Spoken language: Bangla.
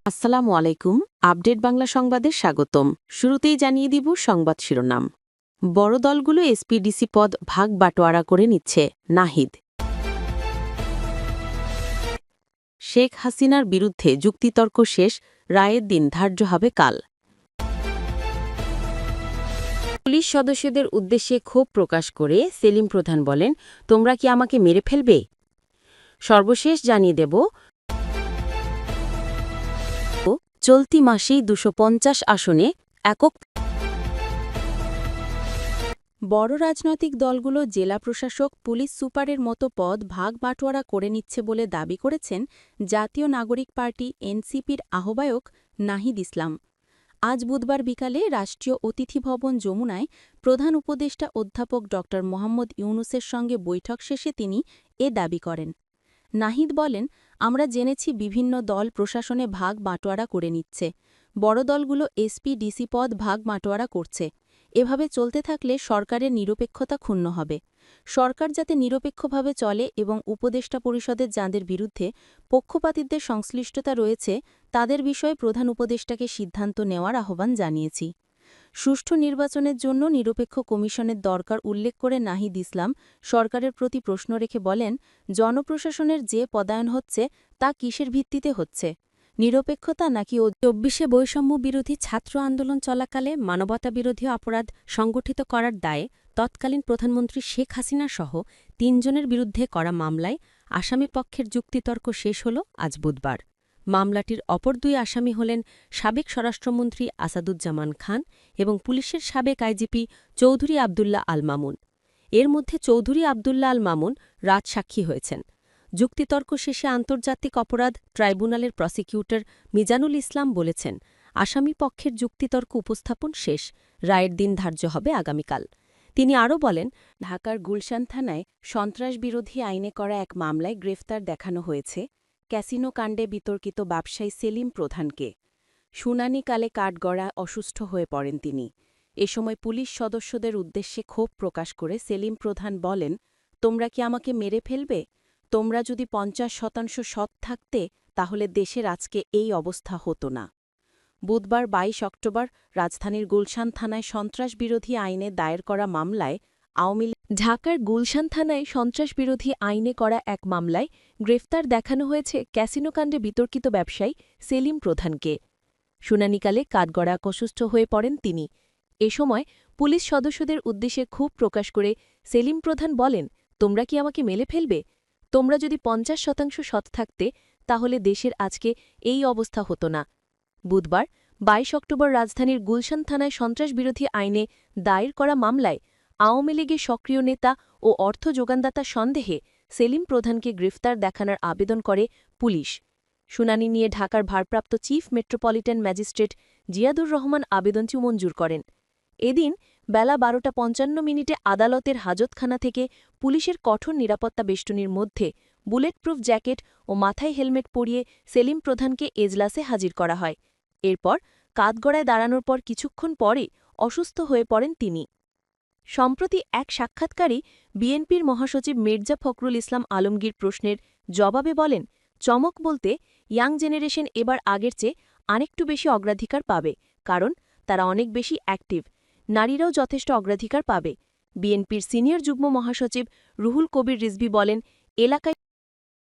আসসালামু আলাইকুম। আপডেট বাংলা সংবাদে স্বাগতম। শুরুতেই জানিয়ে দিব সংবাদ শিরোনাম। বড় দলগুলো এসপিডিসি পদ ভাগ বাটোয়ারা করে নিচ্ছে, নাহিদ। শেখ হাসিনার বিরুদ্ধে যুক্তিতর্ক শেষ, রায়ের দিন ধার্য হবে কাল। পুলিশ সদস্যদের উদ্দেশ্যে ক্ষোভ প্রকাশ করে সেলিম প্রধান বলেন, তোমরা কি আমাকে মেরে ফেলবে? সর্বশেষ জানিয়ে দেব, চলতি মাসেই ২৫০ আসনে একক। বড় রাজনৈতিক দলগুলো জেলা প্রশাসক, পুলিশ সুপারের মতো পদ ভাগ বাটোয়ারা করে নিচ্ছে বলে দাবি করেছেন জাতীয় নাগরিক পার্টি এনসিপির আহ্বায়ক নাহিদ ইসলাম। আজ বুধবার বিকালে রাষ্ট্রীয় অতিথি ভবন যমুনায় প্রধান উপদেষ্টা অধ্যাপক ড মোহাম্মদ ইউনুসের সঙ্গে বৈঠক শেষে তিনি এ দাবি করেন। নাহিদ বলেন, আমরা জেনেছি বিভিন্ন দল প্রশাসনে ভাগ বাটোয়ারা করে নিচ্ছে। বড় দলগুলো এসপি ডিসি পদ ভাগ বাটোয়ারা করছে। এভাবে চলতে থাকলে সরকারের নিরপেক্ষতা ক্ষুণ্ণ হবে। সরকার যাতে নিরপেক্ষভাবে চলে এবং উপদেষ্টা পরিষদের যাঁদের বিরুদ্ধে পক্ষপাতিত্বের সংশ্লিষ্টতা রয়েছে তাদের বিষয়ে প্রধান উপদেষ্টাকে সিদ্ধান্ত নেওয়ার আহ্বান জানিয়েছি। সুষ্ঠু নির্বাচনের জন্য নিরপেক্ষ কমিশনের দরকার উল্লেখ করে নাহিদ ইসলাম সরকারের প্রতি প্রশ্ন রেখে বলেন, জনপ্রশাসনের যে পদায়ন হচ্ছে তা কিসের ভিত্তিতে হচ্ছে? নিরপেক্ষতা নাকি ২৪শে বৈষম্য বিরোধী ছাত্র আন্দোলন চলাকালে মানবতাবিরোধী অপরাধ সংগঠিত করার দায়ে তৎকালীন প্রধানমন্ত্রী শেখ হাসিনা সহ ৩ জনের বিরুদ্ধে করা মামলায় আসামি পক্ষের যুক্তিতর্ক শেষ হল আজ বুধবার। মামলাটির অপর ২ আসামি হলেন সাবেক স্বরাষ্ট্রমন্ত্রী আসাদুজ্জামান খান এবং পুলিশের সাবেক আইজিপি চৌধুরী আবদুল্লাহ আল মামুন। এর মধ্যে চৌধুরী আবদুল্লাহ আল মামুন রাজসাক্ষী হয়েছেন। যুক্তিতর্ক শেষে আন্তর্জাতিক অপরাধ ট্রাইব্যুনালের প্রসিকিউটর মিজানুল ইসলাম বলেছেন, আসামি পক্ষের যুক্তিতর্ক উপস্থাপন শেষ, রায়ের দিন ধার্য হবে আগামীকাল। তিনি আরও বলেন, ঢাকার গুলশান থানায় সন্ত্রাসবিরোধী আইনে করা এক মামলায় গ্রেফতার দেখানো হয়েছে ক্যাসিনো কাণ্ডে বিতর্কিত ব্যবসায়ী সেলিম প্রধানকে। শুনানিকালে কাঠগড়া অসুস্থ হয়ে পড়েন তিনি। এ সময় পুলিশ সদস্যদের উদ্দেশ্যে ক্ষোভ প্রকাশ করে সেলিম প্রধান বলেন, তোমরা কি আমাকে মেরে ফেলবে? তোমরা যদি ৫০% সৎ থাকতে তাহলে দেশের আজকে এই অবস্থা হতো না। বুধবার ২২ অক্টোবর রাজধানীর গুলশান থানায় সন্ত্রাসবিরোধী আইনে দায়ের করা মামলায় ঢাকার গুলশান থানায় সন্ত্রাসবিরোধী আইনে করা এক মামলায় গ্রেফতার দেখানো হয়েছে ক্যাসিনোকাণ্ডে বিতর্কিত ব্যবসায়ী সেলিম প্রধানকে। শুনানিকালে কাঠগড়া অসুস্থ হয়ে পড়েন তিনি। এ সময় পুলিশ সদস্যদের উদ্দেশ্যে ক্ষোভ প্রকাশ করে সেলিম প্রধান বলেন, তোমরা কি আমাকে মেলে ফেলবে? তোমরা যদি ৫০% সৎ থাকতে তাহলে দেশের আজকে এই অবস্থা হতো না। বুধবার ২২ অক্টোবর রাজধানীর গুলশান থানায় সন্ত্রাসবিরোধী আইনে দায়ের করা মামলায় আওয়ামী লীগের সক্রিয় নেতা ও অর্থ যোগানদাতা সন্দেহে সেলিম প্রধানকে গ্রেফতার দেখানোর আবেদন করে পুলিশ। শুনানি নিয়ে ঢাকার ভারপ্রাপ্ত chief metropolitan magistrate Ziadur Rahman আবেদনটি মঞ্জুর করেন। এদিন বেলা ১২টা ৫৫ আদালতের হাজতখানা থেকে পুলিশের কঠোর নিরাপত্তা বেষ্টনীর মধ্যে বুলেটপ্রুফ জ্যাকেট ও মাথায় হেলমেট পরিয়ে সেলিম প্রধানকে এজলাসে হাজির করা হয়। এরপর কাঠগড়ায় দাঁড়ানোর পর কিছুক্ষণ পরে অসুস্থ হয়ে পড়েন তিনি। সম্প্রতি এক সাক্ষাৎকারে বিএনপির মহাসচিব মির্জা ফখরুল ইসলাম আলমগীর প্রশ্নের জবাবে বলেন, চমক বলতে ইয়াং জেনারেশন এবার আগের চেয়ে আরেকটু বেশি অগ্রাধিকার পাবে, কারণ তারা অনেক বেশি অ্যাক্টিভ। নারীরাও যথেষ্ট অগ্রাধিকার পাবে। বিএনপির সিনিয়র যুগ্ম মহাসচিব রুহুল কবির রিজভী বলেন, এলাকায়